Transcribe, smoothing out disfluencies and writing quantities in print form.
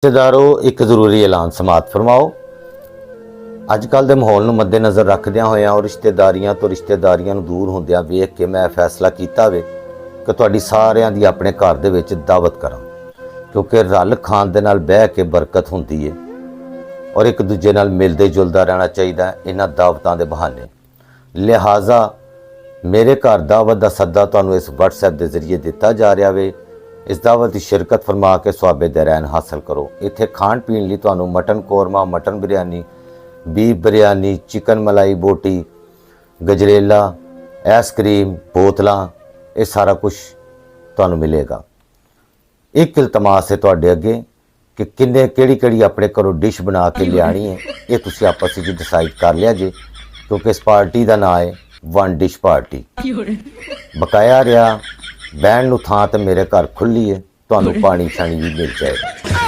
रिश्तेदारों एक जरूरी ऐलान समात फरमाओ। अजकल के माहौल ਨੂੰ मद्देनज़र रखद्या होया और रिश्तेदारियां तो रिश्तेदारियां ਨੂੰ दूर ਹੁੰਦਿਆਂ ਵੇਖ के मैं फैसला किया वे कि तुहाडी सारिਆਂ ਦੀ अपने घर ਦੇ ਵਿੱਚ दावत करा, क्योंकि रल खान दे नाल बह के बरकत ਹੁੰਦੀ है और एक दूजे नाल मिलदे जुलदा रहना चाहिए इन्हां दावतां दे बहाने। लिहाजा मेरे घर दावत का सद्दा तुहानूं इस WhatsApp के जरिए दिता जा रहा वे। इस दावत की शिरकत फरमा के स्वाबे दे रैन हासिल करो। इत्थे खाण पीण लई तुहानूं mutton korma, mutton biryani, beef biryani, chicken मलाई बोटी, गजरेला, आइसक्रीम, बोतलां, ये सारा कुछ तुहानूं मिलेगा। एक इल्तमास है तुहाडे अगे कि किन्ने केड़ी अपने घरों डिश बना के लियानी है, ये तुसीं आपस विच डिसाइड कर लिया जे, क्योंकि इस पार्टी का नाम है वन डिश पार्टी। बकाया रहा बहन नूं थां ते मेरे घर खुली है, तुहानूं पानी शानी भी मिल जाएगा।